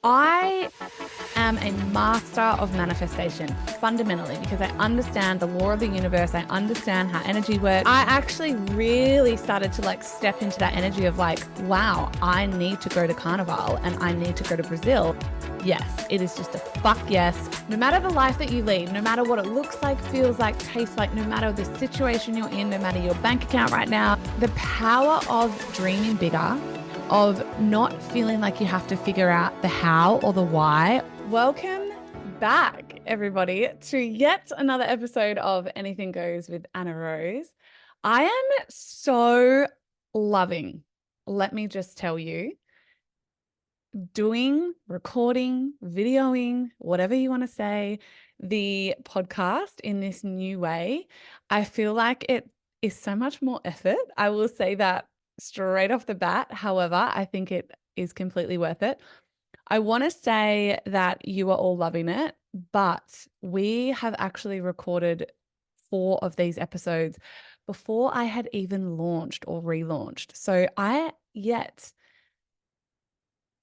I am a master of manifestation fundamentally because I understand the law of the universe. I understand how energy works. I actually really started to step into that energy of wow, I need to go to Carnival and I need to go to Brazil. Yes, it is just a fuck yes. No matter the life that you lead, no matter what it looks like, feels like, tastes like, no matter the situation you're in, no matter your bank account right now, the power of dreaming bigger, of not feeling like you have to figure out the how or the why. Welcome back, everybody, to yet another episode of Anything Goes with Anna Rose. I am so loving, let me just tell you, doing, recording, videoing, whatever you want to say, the podcast in this new way. I feel like it is so much more effort. I will say that straight off the bat. However, I think it is completely worth it. I want to say that you are all loving it, but we have actually recorded 4 of these episodes before I had even launched or relaunched. So I yet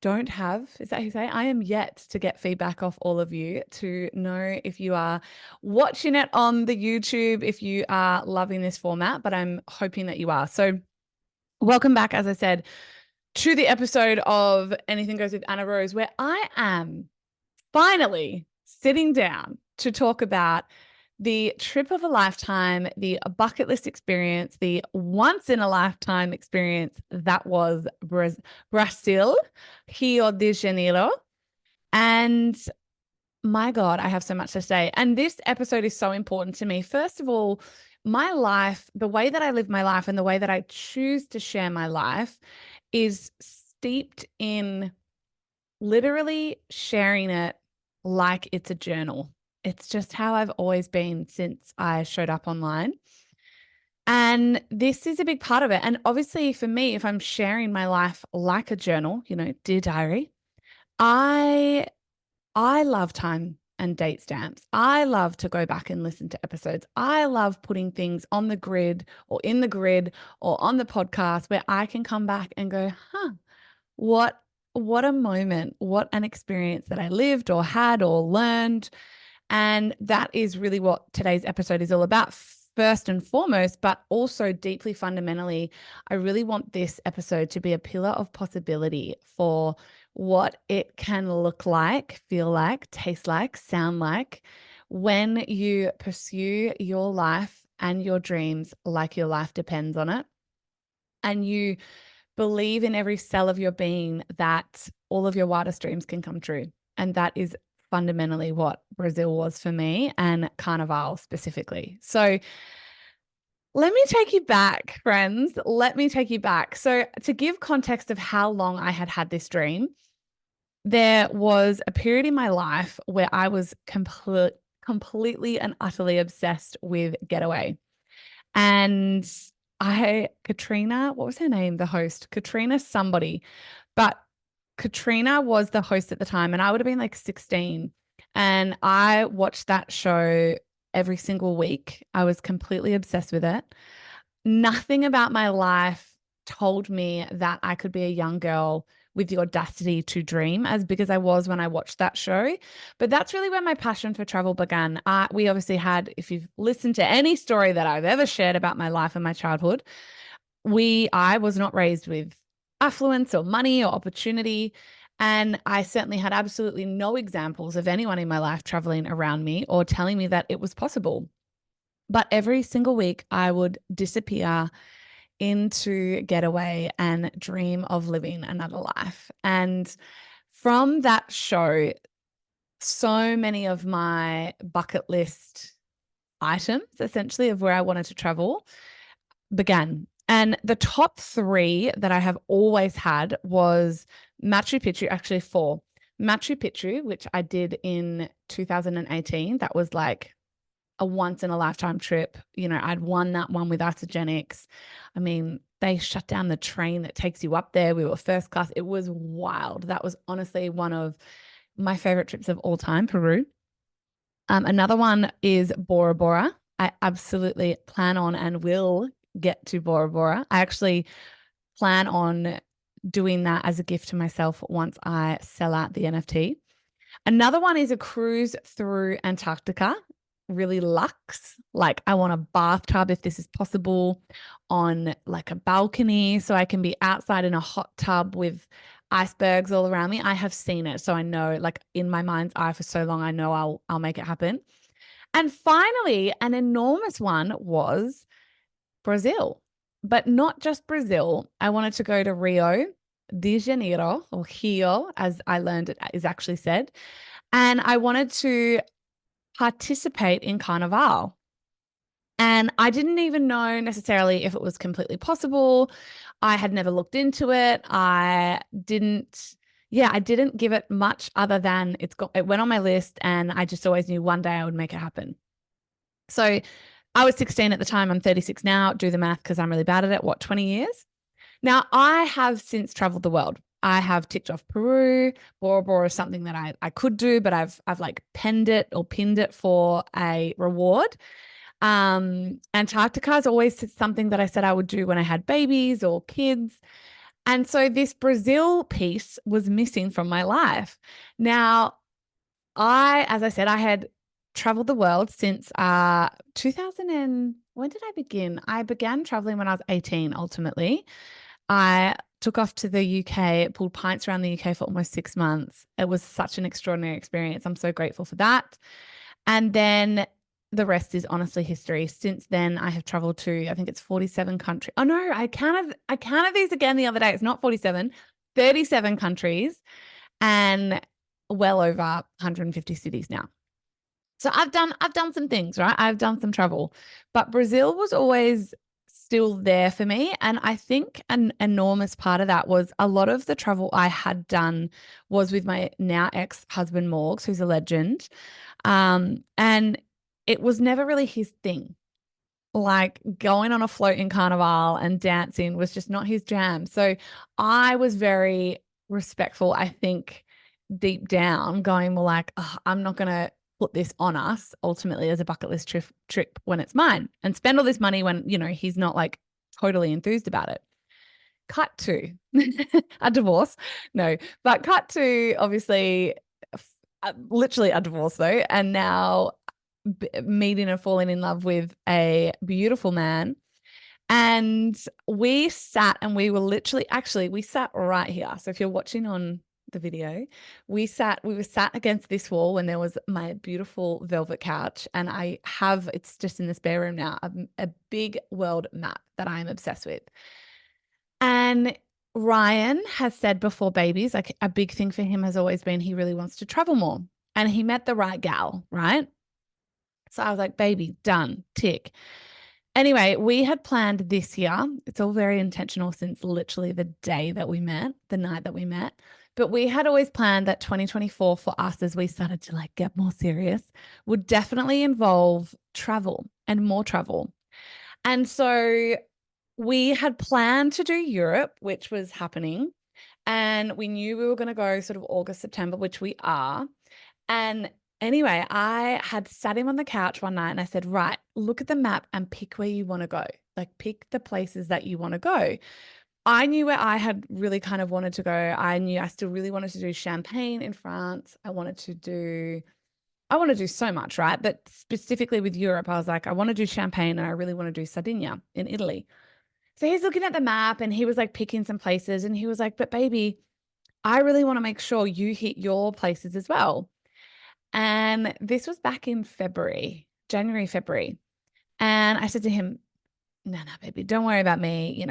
don't have, is that how you say? I am yet to get feedback off all of you to know if you are watching it on the YouTube, if you are loving this format, but I'm hoping that you are. So welcome back, as I said, to the episode of Anything Goes with Anna Rose, where I am finally sitting down to talk about the trip of a lifetime, the bucket list experience, the once in a lifetime experience that was Brazil, Rio de Janeiro. And my God, I have so much to say. And this episode is so important to me. First of all, my life, the way that I live my life and the way that I choose to share my life is steeped in literally sharing it like it's a journal. It's just how I've always been since I showed up online. And this is a big part of it. And obviously for me, if I'm sharing my life like a journal, dear diary, I love time and date stamps. I love to go back and listen to episodes. I love putting things on the grid or in the grid or on the podcast where I can come back and go, what a moment, what an experience that I lived or had or learned. And that is really what today's episode is all about, first and foremost, but also deeply fundamentally. I really want this episode to be a pillar of possibility for what it can look like, feel like, taste like, sound like when you pursue your life and your dreams like your life depends on it. And you believe in every cell of your being that all of your wildest dreams can come true. And that is fundamentally what Brazil was for me, and Carnival specifically. So let me take you back, friends. Let me take you back. So to give context of how long I had had this dream, there was a period in my life where I was completely and utterly obsessed with Getaway. And Katrina, what was her name? The host, Katrina somebody, but Katrina was the host at the time and I would have been 16. And I watched that show every single week. I was completely obsessed with it. Nothing about my life told me that I could be a young girl with the audacity to dream as big as I was when I watched that show. But that's really where my passion for travel began. We obviously had, if you've listened to any story that I've ever shared about my life and my childhood, I was not raised with affluence or money or opportunity. And I certainly had absolutely no examples of anyone in my life traveling around me or telling me that it was possible. But every single week I would disappear into Getaway and dream of living another life. And from that show, so many of my bucket list items, essentially, of where I wanted to travel began. And the top 3 that I have always had was Machu Picchu, actually 4. Machu Picchu, which I did in 2018. That was like a once in a lifetime trip. I'd won that one with Isogenics. I mean, they shut down the train that takes you up there. We were first class. It was wild. That was honestly one of my favorite trips of all time, Peru. Another one is Bora Bora. I absolutely plan on and will get to Bora Bora. I actually plan on doing that as a gift to myself once I sell out the NFT. Another one is a cruise through Antarctica, really luxe. Like I want a bathtub if this is possible on like a balcony so I can be outside in a hot tub with icebergs all around me. I have seen it, so I know like in my mind's eye for so long I know I'll make it happen. And finally, an enormous one was Brazil. But not just Brazil. I wanted to go to Rio de Janeiro, or Rio, as I learned it is actually said. And I wanted to participate in Carnival. And I didn't even know necessarily if it was completely possible. I had never looked into it. I didn't give it much other than it went on my list, and I just always knew one day I would make it happen. So I was 16 at the time. I'm 36 now. Do the math because I'm really bad at it. What, 20 years? Now, I have since traveled the world. I have ticked off Peru. Bora Bora is something that I could do, but I've like pinned it for a reward. Antarctica is always something that I said I would do when I had babies or kids. And so this Brazil piece was missing from my life. Now, as I said, I had traveled the world since 2000 and when did I begin? I began traveling when I was 18, ultimately. I took off to the UK, pulled pints around the UK for almost 6 months. It was such an extraordinary experience. I'm so grateful for that. And then the rest is honestly history. Since then, I have traveled to, I think it's 47 countries. Oh no, I counted these again the other day. It's not 47, 37 countries and well over 150 cities now. So I've done some things, right? I've done some travel, but Brazil was always still there for me. And I think an enormous part of that was a lot of the travel I had done was with my now ex-husband, Morgs, who's a legend. And it was never really his thing. Like going on a float in Carnival and dancing was just not his jam. So I was very respectful, I think, deep down, going more like, oh, I'm not going to put this on us ultimately as a bucket list trip when it's mine and spend all this money when, he's not like totally enthused about it. Cut to a divorce. No, but cut to obviously literally a divorce though. And now meeting and falling in love with a beautiful man. And we sat and we were literally, actually, we sat right here. So if you're watching on the video, we were sat against this wall when there was my beautiful velvet couch. And it's just in the spare room now, a big world map that I'm obsessed with. And Ryan has said before babies, like a big thing for him has always been he really wants to travel more. And he met the right gal, right? So I was like, baby, done, tick. Anyway, we had planned this year. It's all very intentional since literally the day that we met, the night that we met. But we had always planned that 2024 for us, as we started to like get more serious, would definitely involve travel and more travel. And so we had planned to do Europe, which was happening. And we knew we were going to go sort of August, September, which we are. And anyway, I had sat him on the couch one night and I said, right, look at the map and pick where you want to go. Like pick the places that you want to go. I knew where I had really kind of wanted to go. I knew I still really wanted to do Champagne in France. I want to do so much, right? But specifically with Europe, I was like, I want to do Champagne and I really want to do Sardinia in Italy. So he's looking at the map and he was like picking some places and he was like, but baby, I really want to make sure you hit your places as well. And this was back in January, February. And I said to him, no, baby, don't worry about me.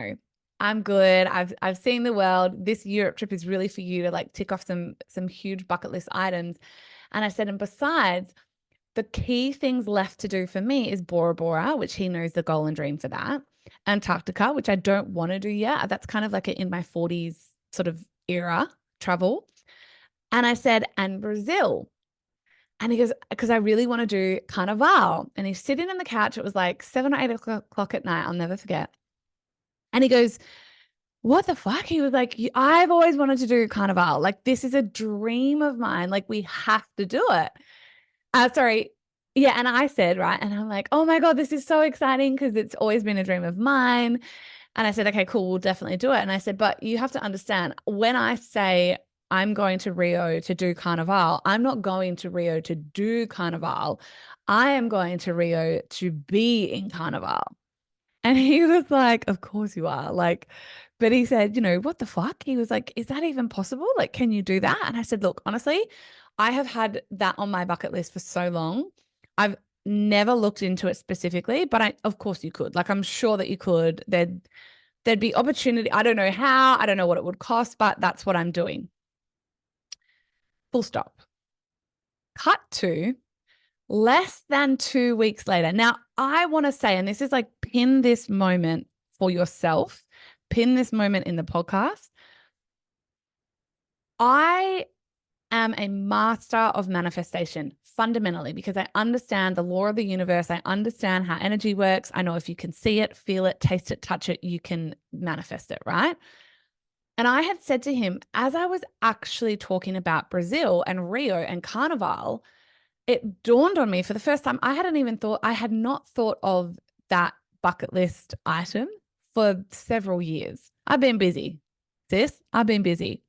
I'm good. I've seen the world. This Europe trip is really for you to like tick off some huge bucket list items. And I said, and besides, the key things left to do for me is Bora Bora, which he knows the goal and dream for that. Antarctica, which I don't want to do yet. That's kind of like in my 40s sort of era travel. And I said, and Brazil. And he goes, because I really want to do Carnival. And he's sitting on the couch. It was like 7 or 8 o'clock at night. I'll never forget. And he goes, what the fuck? He was like, I've always wanted to do Carnival. Like, this is a dream of mine. Like, we have to do it. Sorry. Yeah. And I said, right. And I'm like, oh my God, this is so exciting because it's always been a dream of mine. And I said, okay, cool, we'll definitely do it. And I said, but you have to understand, when I say I'm going to Rio to do Carnival, I'm not going to Rio to do Carnival. I am going to Rio to be in Carnival. And he was like, of course you are. Like, but he said, what the fuck? He was like, is that even possible? Like, can you do that? And I said, look, honestly, I have had that on my bucket list for so long. I've never looked into it specifically, but of course you could. Like, I'm sure that you could. There'd be opportunity. I don't know how, I don't know what it would cost, but that's what I'm doing. Full stop. Cut to less than 2 weeks later. Now, I want to say, and this is like pin this moment for yourself, pin this moment in the podcast. I am a master of manifestation fundamentally because I understand the law of the universe. I understand how energy works. I know if you can see it, feel it, taste it, touch it, you can manifest it, right? And I had said to him, as I was actually talking about Brazil and Rio and Carnival, it dawned on me for the first time. I had not thought of that bucket list item for several years. I've been busy, sis. I've been busy.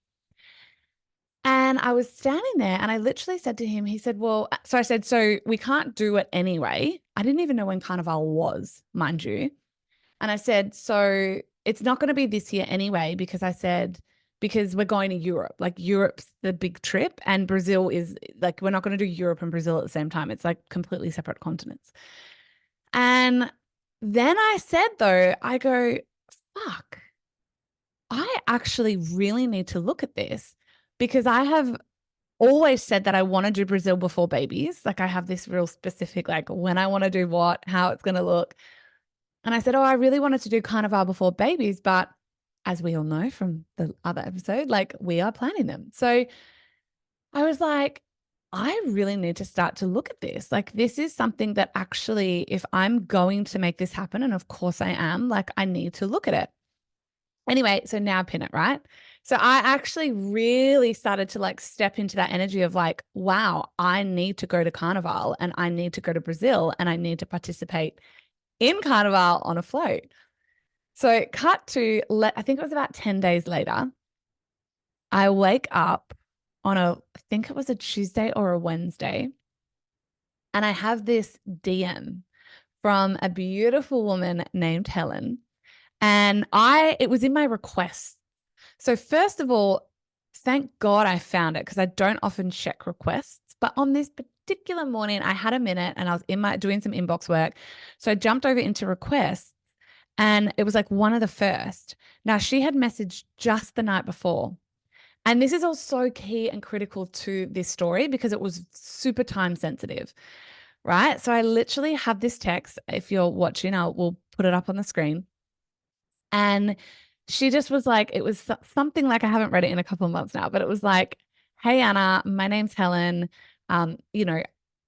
And I was standing there and I literally said to him, he said, well, so I said, so we can't do it anyway. I didn't even know when Carnival was, mind you. And I said, so it's not going to be this year anyway, because I said, because we're going to Europe. Like Europe's the big trip, and Brazil is like, we're not going to do Europe and Brazil at the same time. It's like completely separate continents. And then I said, though, I go, fuck, I actually really need to look at this because I have always said that I want to do Brazil before babies. Like I have this real specific, like when I want to do what, how it's going to look. And I said, oh, I really wanted to do Carnival before babies, but as we all know from the other episode, like we are planning them. So I was like, I really need to start to look at this. Like, this is something that actually, if I'm going to make this happen, and of course I am, like, I need to look at it. Anyway, so now pin it, right? So I actually really started to like step into that energy of like, wow, I need to go to Carnival and I need to go to Brazil and I need to participate in Carnival on a float. So cut to, I think it was about 10 days later, I wake up on I think it was a Tuesday or a Wednesday, and I have this DM from a beautiful woman named Helen. And it was in my requests. So first of all, thank God I found it because I don't often check requests. But on this particular morning, I had a minute and I was doing some inbox work. So I jumped over into requests and it was like one of the first. Now she had messaged just the night before. And this is all so key and critical to this story because it was super time sensitive, right? So I literally have this text. If you're watching, we'll put it up on the screen. And she just was like, it was something like, I haven't read it in a couple of months now, but it was like, hey, Anna, my name's Helen. You know,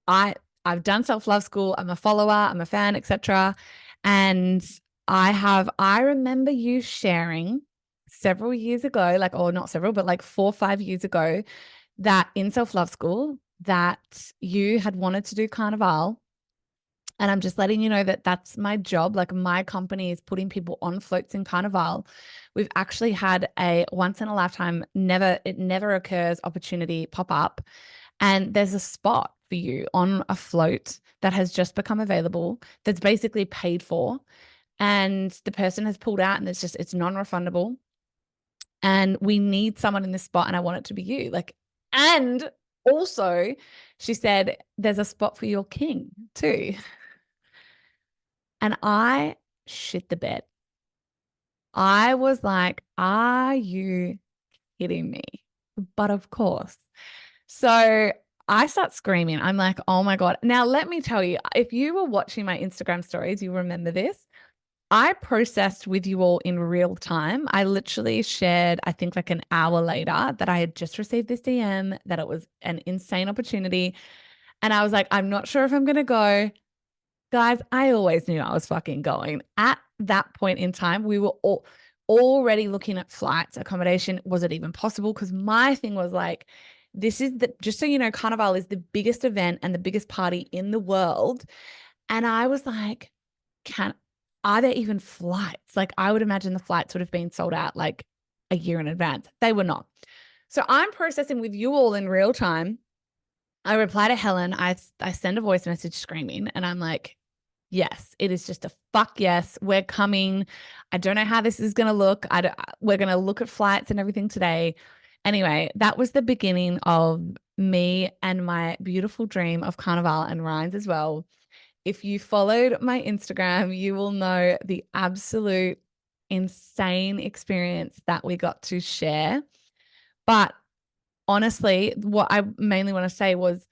I've done self-love school. I'm a follower, I'm a fan, etc. And I remember you sharing several years ago, like, or not several, but like 4 or 5 years ago, that in self-love school that you had wanted to do Carnival. And I'm just letting you know that that's my job. Like my company is putting people on floats in Carnival. We've actually had a once in a lifetime, it never occurs opportunity pop up. And there's a spot for you on a float that has just become available that's basically paid for. And the person has pulled out and it's non-refundable. And we need someone in this spot. And I want it to be you. Like, and also she said, there's a spot for your king too. And I shit the bed. I was like, are you kidding me? But of course. So I start screaming. I'm like, oh my God. Now, let me tell you, if you were watching my Instagram stories, you remember this. I processed with you all in real time. I literally shared, I think like an hour later, that I had just received this DM, that it was an insane opportunity. And I was like, I'm not sure if I'm going to go. Guys, I always knew I was fucking going. At that point in time, we were already looking at flights, accommodation. Was it even possible? Because my thing was like, just so you know, Carnival is the biggest event and the biggest party in the world. And I was like, are there even flights? Like, I would imagine the flights would have been sold out like a year in advance. They were not. So I'm processing with you all in real time. I reply to Helen. I send a voice message screaming, and I'm like, yes, it is just a fuck yes. We're coming. I don't know how this is going to look. We're going to look at flights and everything today. Anyway, that was the beginning of me and my beautiful dream of Carnival, and Ryan's as well. If you followed my Instagram, you will know the absolute insane experience that we got to share. But honestly, what I mainly want to say was,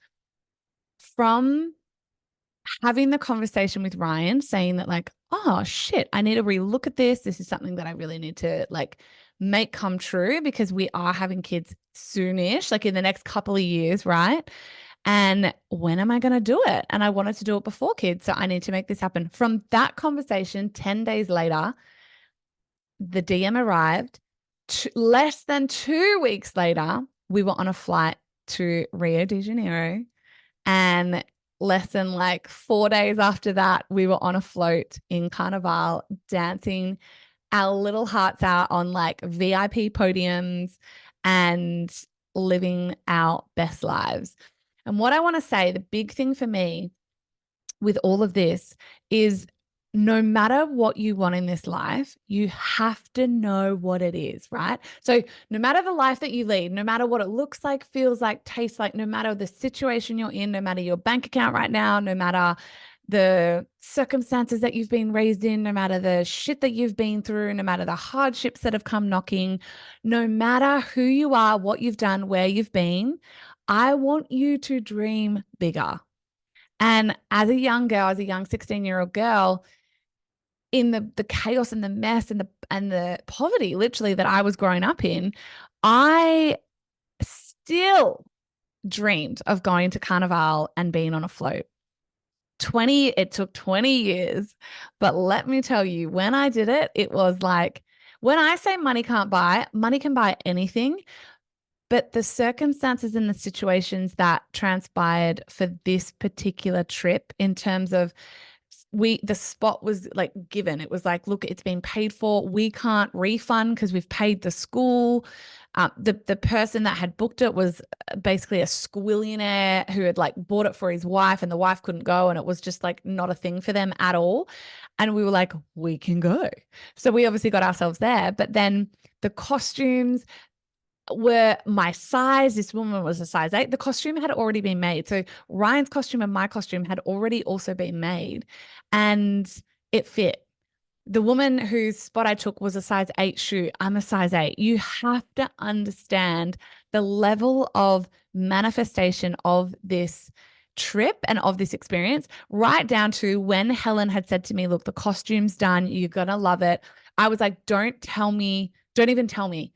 from having the conversation with Ryan, saying that, like, oh shit, I need to relook at this. This is something that I really need to like make come true, because we are having kids soonish, like in the next couple of years, right? And when am I going to do it? And I wanted to do it before kids. So I need to make this happen. From that conversation, 10 days later, the DM arrived. Less than 2 weeks later, we were on a flight to Rio de Janeiro. And less than like 4 days after that, we were on a float in Carnival, dancing our little hearts out on like VIP podiums and living our best lives. And what I want to say, the big thing for me with all of this is, no matter what you want in this life, you have to know what it is, right? So no matter the life that you lead, no matter what it looks like, feels like, tastes like, no matter the situation you're in, no matter your bank account right now, no matter the circumstances that you've been raised in, no matter the shit that you've been through, no matter the hardships that have come knocking, no matter who you are, what you've done, where you've been, I want you to dream bigger. And as a young girl, as a young 16-year-old girl, in the chaos and the mess and the poverty literally that I was growing up in, I still dreamed of going to Carnival and being on a float. It took 20 years, but let me tell you, when I did it, it was like, when I say money can't buy, money can buy anything, but the circumstances and the situations that transpired for this particular trip, in terms of, the spot was like given. It was like, look, it's been paid for. We can't refund because we've paid the school. The person that had booked it was basically a squillionaire who had like bought it for his wife, and the wife couldn't go, and it was just like not a thing for them at all. And we were like, we can go. So we obviously got ourselves there, but then the costumes were my size. This woman was a size 8. The costume had already been made. So Ryan's costume and my costume had already also been made, and it fit. The woman whose spot I took was a size 8 shoe. I'm a size 8. You have to understand the level of manifestation of this trip and of this experience, right down to when Helen had said to me, look, the costume's done. You're going to love it. I was like, don't tell me. Don't even tell me.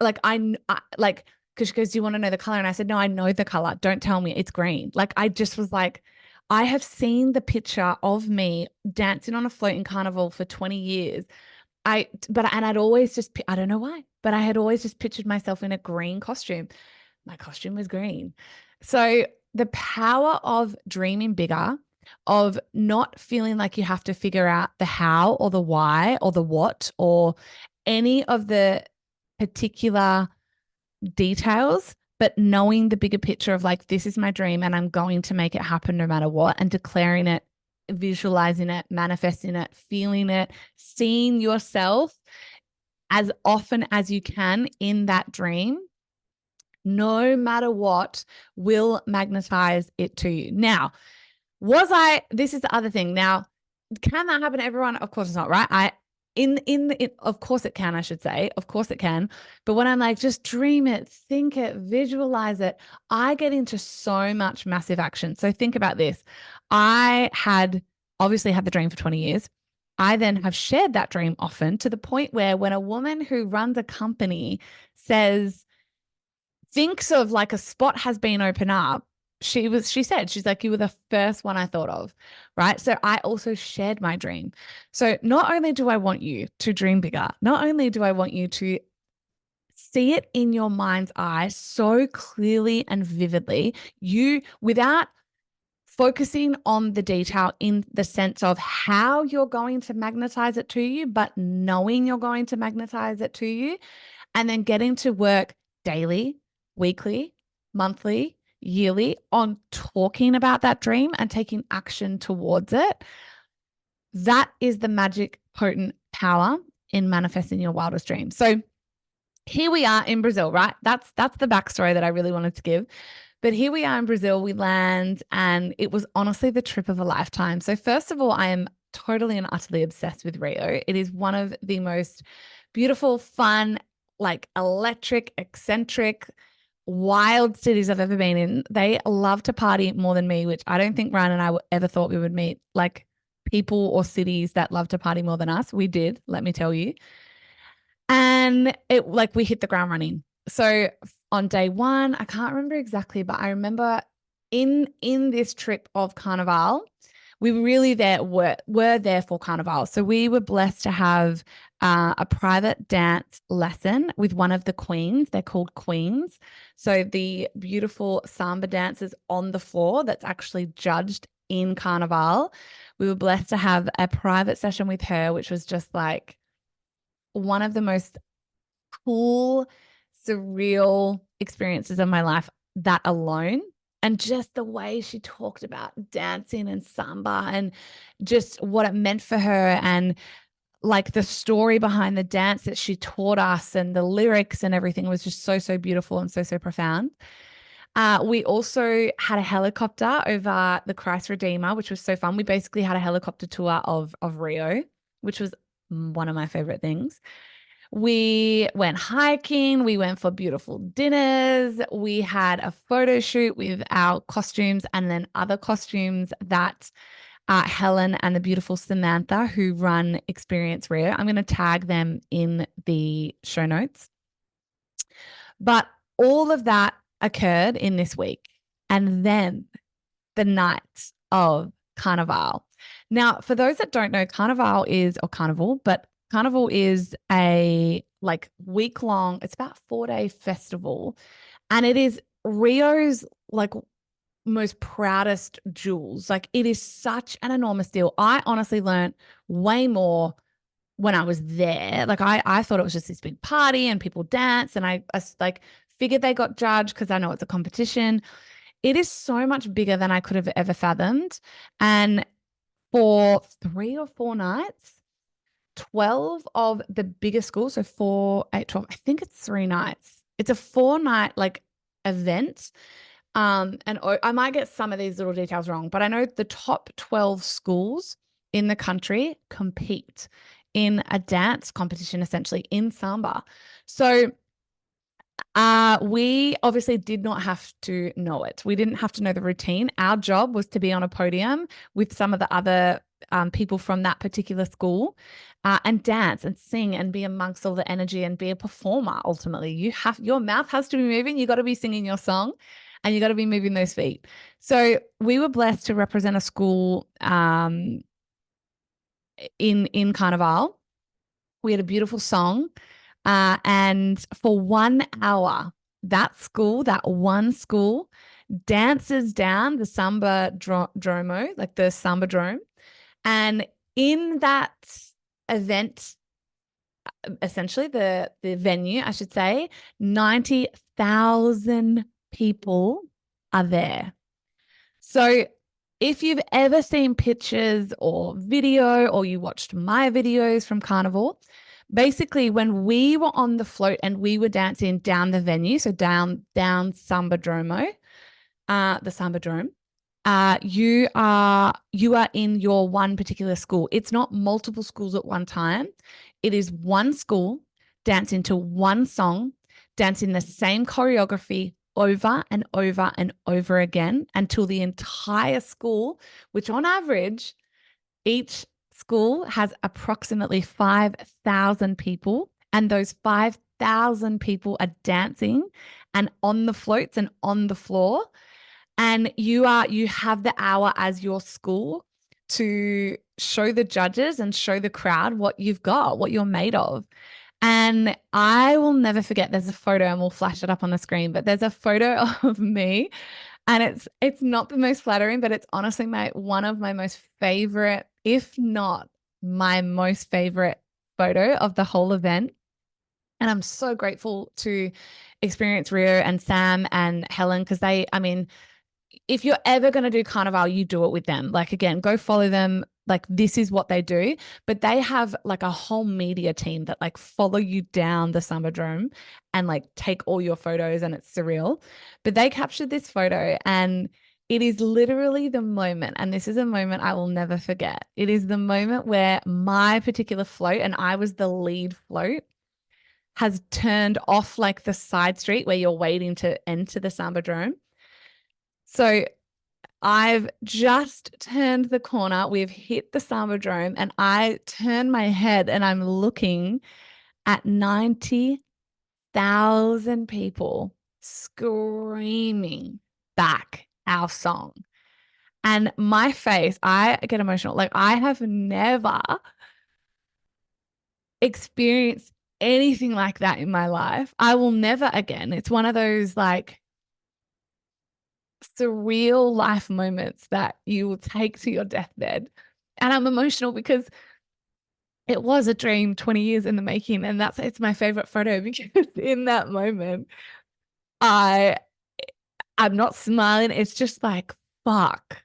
Like, because she goes, do you want to know the color? And I said, no, I know the color. Don't tell me. It's green. Like, I just was like, I have seen the picture of me dancing on a float in Carnival for 20 years. And I'd always just, I don't know why, but I had always just pictured myself in a green costume. My costume was green. So the power of dreaming bigger, of not feeling like you have to figure out the how or the why or the what or any of the particular details, but knowing the bigger picture of like, this is my dream and I'm going to make it happen no matter what, and declaring it, visualizing it, manifesting it, feeling it, seeing yourself as often as you can in that dream, no matter what, will magnetize it to you. Now, this is the other thing. Now, can that happen to everyone? Of course it's not, right? Of course it can, I should say. Of course it can. But when I'm like, just dream it, think it, visualize it, I get into so much massive action. So think about this. I had obviously had the dream for 20 years. I then have shared that dream often, to the point where when a woman who runs a company thinks of like a spot has been opened up, she said, she's like, you were the first one I thought of, right? So I also shared my dream. So not only do I want you to dream bigger, not only do I want you to see it in your mind's eye so clearly and vividly, without focusing on the detail in the sense of how you're going to magnetize it to you, but knowing you're going to magnetize it to you, and then getting to work daily, weekly, monthly, yearly on talking about that dream and taking action towards it. That is the magic, potent power in manifesting your wildest dreams. So here we are in Brazil, right? That's the backstory that I really wanted to give. But here we are in Brazil, we land, and it was honestly the trip of a lifetime. So first of all, I am totally and utterly obsessed with Rio. It is one of the most beautiful, fun, like electric, eccentric, wild cities I've ever been in. They love to party more than me, which I don't think Ryan and I ever thought we would meet like people or cities that love to party more than us. We did, let me tell you. And it like we hit the ground running. So on day one, I can't remember exactly, but I remember in this trip of Carnival, we really were there for Carnival. So we were blessed to have a private dance lesson with one of the queens. They're called queens. So the beautiful samba dancers on the floor that's actually judged in Carnival. We were blessed to have a private session with her, which was just like one of the most cool, surreal experiences of my life, that alone. And just the way she talked about dancing and samba and just what it meant for her, and like the story behind the dance that she taught us and the lyrics and everything was just so, so beautiful and so, so profound. We also had a helicopter over the Christ Redeemer, which was so fun. We basically had a helicopter tour of Rio, which was one of my favorite things. We went hiking. We went for beautiful dinners. We had a photo shoot with our costumes and then other costumes that Helen and the beautiful Samantha, who run Experience Rio. I'm going to tag them in the show notes. But all of that occurred in this week. And then the night of Carnival. Now, for those that don't know, Carnival is a like week long, it's about 4-day festival. And it is Rio's like most proudest jewels. Like it is such an enormous deal. I honestly learned way more when I was there. Like I thought it was just this big party and people dance, and I like figured they got judged because I know it's a competition. It is so much bigger than I could have ever fathomed. And for 3 or 4 nights, 12 of the biggest schools, so 4, 8, 12, I think it's 3 nights. It's a 4-night like event. And I might get some of these little details wrong, but I know the top 12 schools in the country compete in a dance competition, essentially in samba. So we obviously did not have to know it. We didn't have to know the routine. Our job was to be on a podium with some of the other people from that particular school and dance and sing and be amongst all the energy and be a performer. Ultimately, your mouth has to be moving. You got to be singing your song and you got to be moving those feet. So we were blessed to represent a school in Carnival. We had a beautiful song. And for 1 hour, that one school dances down the samba dromo, like the samba drome. And in that event, essentially the venue, I should say, 90,000 people are there. So if you've ever seen pictures or video, or you watched my videos from Carnival, basically when we were on the float and we were dancing down the venue, so down Samba Dromo, the Samba Drome, you are in your one particular school. It's not multiple schools at one time. It is one school dancing to one song, dancing the same choreography over and over and over again until the entire school, which on average, each school has approximately 5,000 people, and those 5,000 people are dancing and on the floats and on the floor. And you have the hour as your school to show the judges and show the crowd what you've got, what you're made of. And I will never forget, there's a photo and we'll flash it up on the screen, but there's a photo of me And it's not the most flattering, but it's honestly my one of my most favorite, if not my most favorite photo of the whole event. And I'm so grateful to experience Rio and Sam and Helen because I mean, if you're ever going to do Carnival, you do it with them. Like, again, go follow them. Like, this is what they do. But they have like a whole media team that like follow you down the Summerdrome and like take all your photos, and it's surreal. But they captured this photo, and it is literally the moment. And this is a moment I will never forget. It is the moment where my particular float, and I was the lead float, has turned off like the side street where you're waiting to enter the Sambadrome. So I've just turned the corner. We've hit the Sambadrome, and I turn my head and I'm looking at 90,000 people screaming back our song. And my face, I get emotional. Like, I have never experienced anything like that in my life. I will never again. It's one of those like surreal life moments that you will take to your deathbed. And I'm emotional because it was a dream 20 years in the making. And it's my favorite photo because in that moment, I I'm not smiling. It's just like, fuck,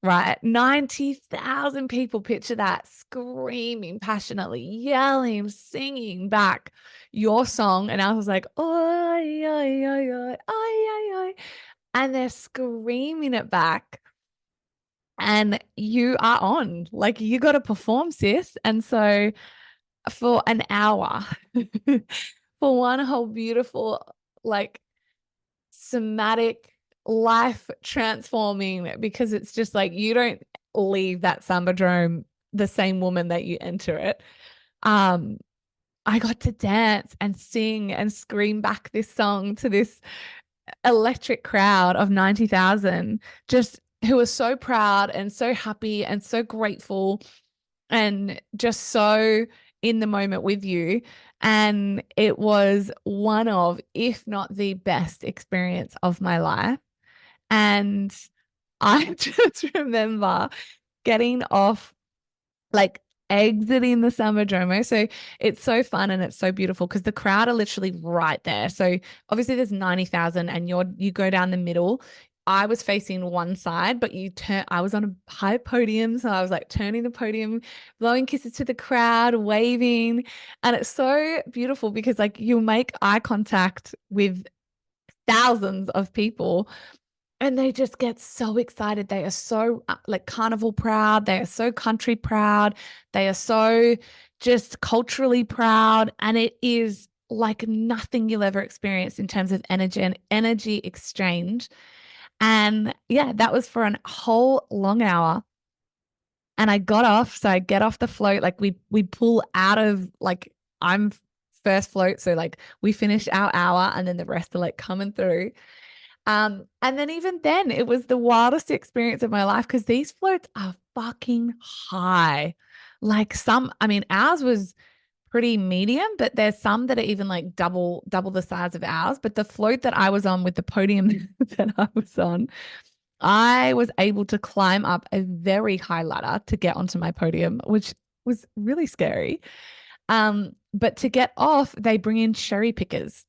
right? 90,000 people, picture that, screaming passionately, yelling, singing back your song. And I was like, oi, oi, oi, oi, oi, oi. And they're screaming it back. And you are on, like, you got to perform, sis. And so for an hour, for one whole beautiful, like, somatic, life transforming, because it's just like you don't leave that Sambadrome the same woman that you enter it. Um, I got to dance and sing and scream back this song to this electric crowd of 90,000, just who were so proud and so happy and so grateful and just so in the moment with you. And it was one of, if not the best experience of my life. And I just remember getting off, like exiting the Summer Jomo. So it's so fun and it's so beautiful because the crowd are literally right there. So obviously there's 90,000 and you go down the middle. I was facing one side, but I was on a high podium. So I was like turning the podium, blowing kisses to the crowd, waving. And it's so beautiful because like you make eye contact with thousands of people and they just get so excited. They are so like carnival proud. They are so country proud. They are so just culturally proud. And it is like nothing you'll ever experience in terms of energy and energy exchange. And yeah, that was for a whole long hour. And I got off. So I get off the float. Like we pull out of like I'm first float. So like we finish our hour and then the rest are like coming through. And then even then, it was the wildest experience of my life because these floats are fucking high. Like I mean, ours was pretty medium, but there's some that are even like double the size of ours. But the float that I was on with the podium that I was on, I was able to climb up a very high ladder to get onto my podium, which was really scary. But to get off, they bring in cherry pickers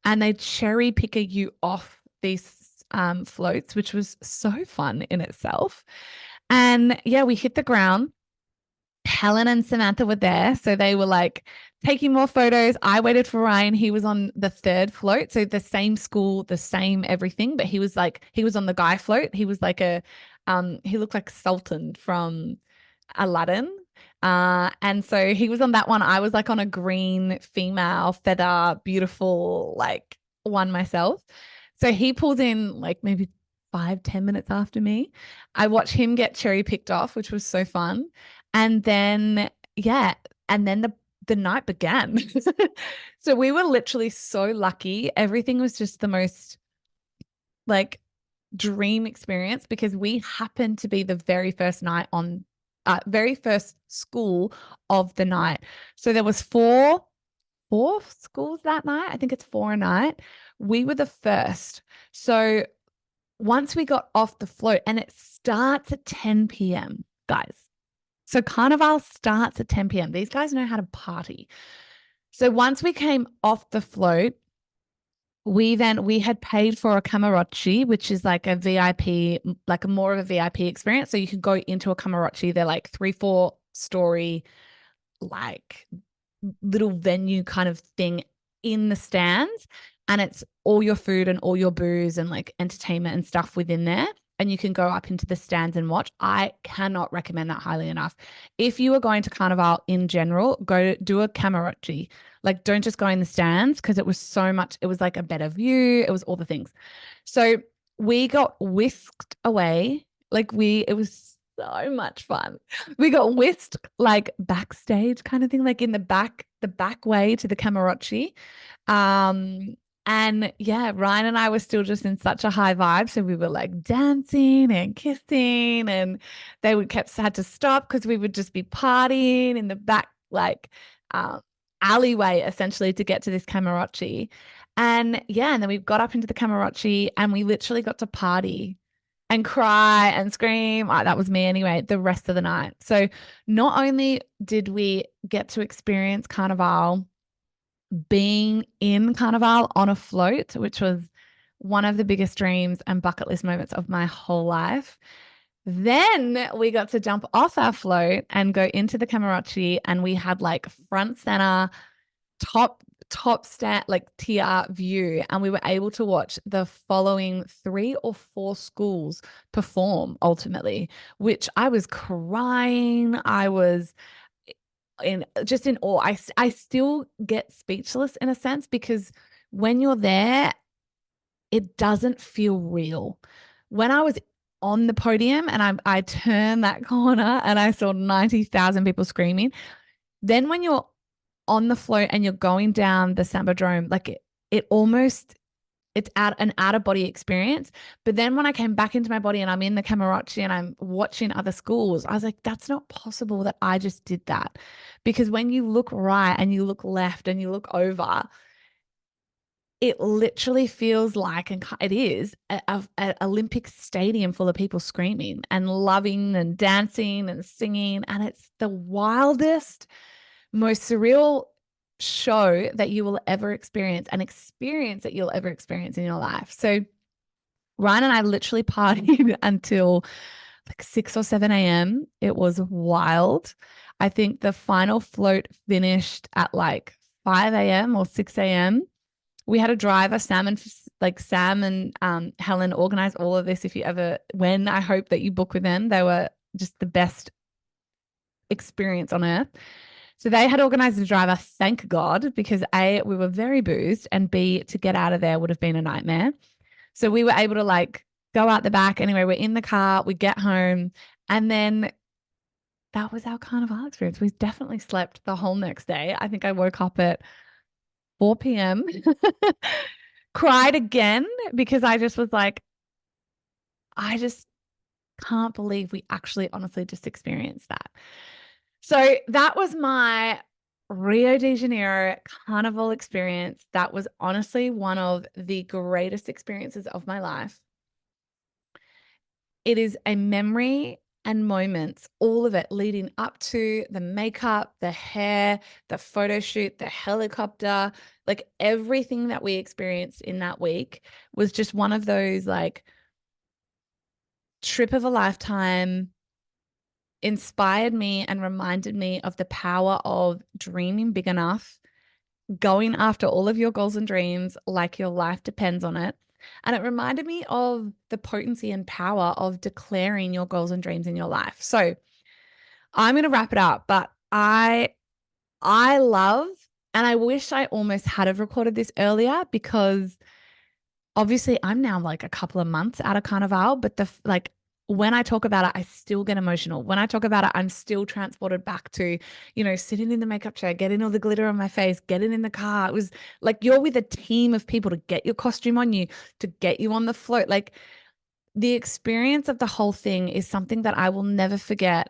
and they cherry picker you off these floats, which was so fun in itself. And yeah, we hit the ground. Helen and Samantha were there. So they were like taking more photos. I waited for Ryan. He was on the third float. So the same school, the same everything, but he was on the guy float. He was like he looked like Sultan from Aladdin. And so he was on that one. I was like on a green female feather, beautiful, like one myself. So he pulls in like maybe 5, 10 minutes after me. I watch him get cherry picked off, which was so fun. And then, yeah, and then the night began. So we were literally so lucky. Everything was just the most like dream experience because we happened to be the very first night on very first school of the night. So there was four schools that night. I think it's four a night. We were the first. So once we got off the float, and it starts at 10 p.m., guys. So Carnival starts at 10 p.m. These guys know how to party. So once we came off the float, we had paid for a camarote, which is like a VIP, like a more of a VIP experience. So you can go into a camarote. They're like 3-4 story, like little venue kind of thing in the stands. And it's all your food and all your booze and like entertainment and stuff within there. And you can go up into the stands and watch. I cannot recommend that highly enough. If you are going to Carnival in general, go do a camarote. Like, don't just go in the stands, because it was so much. It was like a better view. It was all the things. So we got whisked away. It was so much fun. We got whisked like backstage kind of thing, like in the back way to the camarote. And yeah, Ryan and I were still just in such a high vibe. So we were like dancing and kissing, and they would had to stop because we would just be partying in the back, like alleyway essentially, to get to this camarote. And yeah, and then we got up into the camarote and we literally got to party and cry and scream. That was me anyway, the rest of the night. So not only did we get to experience Carnival, being in Carnival on a float, which was one of the biggest dreams and bucket list moments of my whole life. Then we got to jump off our float and go into the camarote, and we had like front center, top stat, like tier view, and we were able to watch the following 3 or 4 schools perform ultimately, which I was crying. I was in awe. I still get speechless in a sense, because when you're there, it doesn't feel real. When I was on the podium and I turned that corner and I saw 90,000 people screaming, then when you're on the float and you're going down the Samba Drome, like it almost, it's an out of body experience. But then when I came back into my body and I'm in the camarote and I'm watching other schools, I was like, that's not possible that I just did that. Because when you look right and you look left and you look over, it literally feels like, and it is, an Olympic stadium full of people screaming and loving and dancing and singing. And it's the wildest, most surreal show that you will ever experience, an experience that you'll ever experience in your life. So Ryan and I literally partied until like 6 or 7 a.m. It was wild. I think the final float finished at like 5 a.m. or 6 a.m. We had a driver, Sam and Helen organized all of this. If you ever, I hope that you book with them. They were just the best experience on earth. So they had organized a driver, thank God, because A, we were very boozed, and B, to get out of there would have been a nightmare. So we were able to like go out the back. Anyway, we're in the car, we get home, and then that was our Carnival experience. We definitely slept the whole next day. I think I woke up at 4 p.m. cried again, because I just was like, I just can't believe we actually honestly just experienced that. So that was my Rio de Janeiro Carnival experience. That was honestly one of the greatest experiences of my life. It is a memory and moments, all of it leading up to the makeup, the hair, the photo shoot, the helicopter, like everything that we experienced in that week was just one of those like trip of a lifetime, inspired me and reminded me of the power of dreaming big enough, going after all of your goals and dreams like your life depends on it. And it reminded me of the potency and power of declaring your goals and dreams in your life. So I'm going to wrap it up, but I love, and I wish I almost had have recorded this earlier, because obviously I'm now like a couple of months out of Carnival, but when I talk about it, I still get emotional. When I talk about it, I'm still transported back to, sitting in the makeup chair, getting all the glitter on my face, getting in the car. It was like you're with a team of people to get your costume on you, to get you on the float. Like the experience of the whole thing is something that I will never forget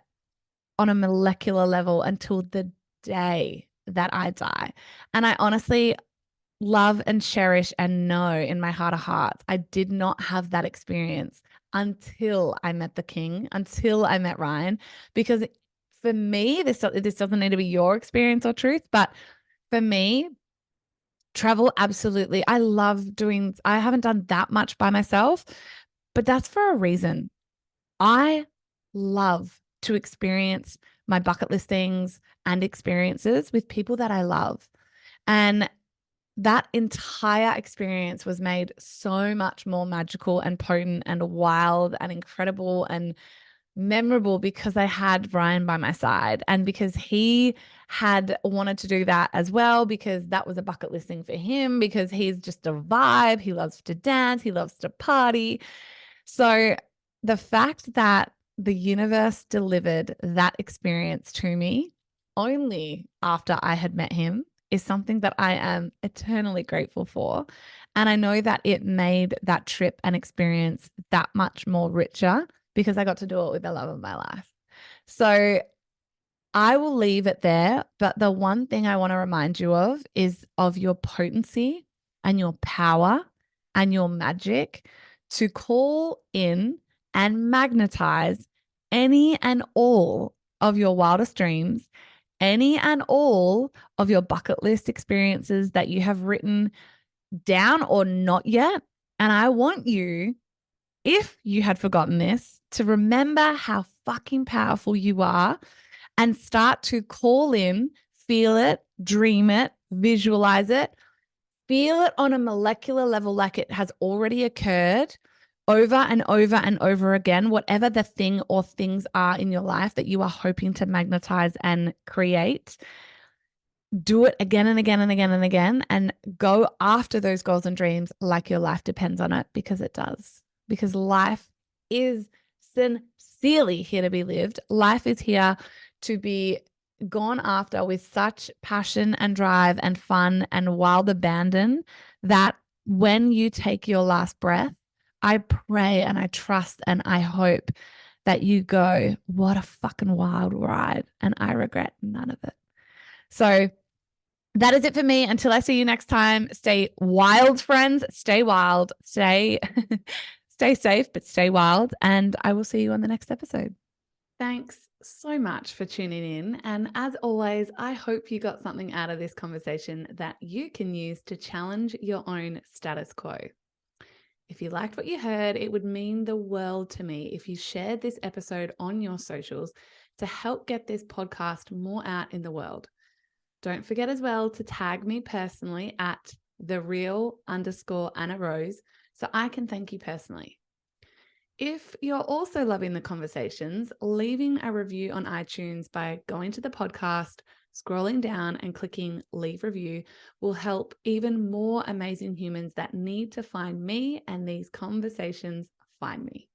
on a molecular level until the day that I die. And I honestly, love and cherish and know in my heart of hearts, I did not have that experience until I met the king, until I met Ryan. Because for me, this doesn't need to be your experience or truth, but for me, travel, absolutely. I haven't done that much by myself, but that's for a reason. I love to experience my bucket list things and experiences with people that I love. And that entire experience was made so much more magical and potent and wild and incredible and memorable because I had Ryan by my side and because he had wanted to do that as well, because that was a bucket list thing for him, because he's just a vibe. He loves to dance, he loves to party. So the fact that the universe delivered that experience to me only after I had met him is something that I am eternally grateful for. And I know that it made that trip and experience that much more richer because I got to do it with the love of my life. So I will leave it there. But the one thing I want to remind you of is of your potency and your power and your magic to call in and magnetize any and all of your wildest dreams, any and all of your bucket list experiences that you have written down or not yet. And I want you, if you had forgotten this, to remember how fucking powerful you are and start to call in, feel it, dream it, visualize it, feel it on a molecular level like it has already occurred over and over and over again, whatever the thing or things are in your life that you are hoping to magnetize and create. Do it again and again and again and again, and go after those goals and dreams like your life depends on it, because it does. Because life is sincerely here to be lived. Life is here to be gone after with such passion and drive and fun and wild abandon that when you take your last breath, I pray and I trust and I hope that you go, what a fucking wild ride. And I regret none of it. So that is it for me. Until I see you next time, stay wild, friends. Stay wild. Stay stay safe, but stay wild. And I will see you on the next episode. Thanks so much for tuning in. And as always, I hope you got something out of this conversation that you can use to challenge your own status quo. If you liked what you heard, it would mean the world to me if you shared this episode on your socials to help get this podcast more out in the world. Don't forget as well to tag me personally at @thereal_Anna Rose so I can thank you personally. If you're also loving the conversations, leaving a review on iTunes by going to the podcast, scrolling down and clicking leave review will help even more amazing humans that need to find me and these conversations find me.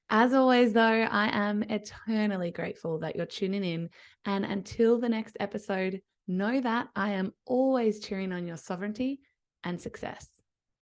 As always, though, I am eternally grateful that you're tuning in. And until the next episode, know that I am always cheering on your sovereignty and success.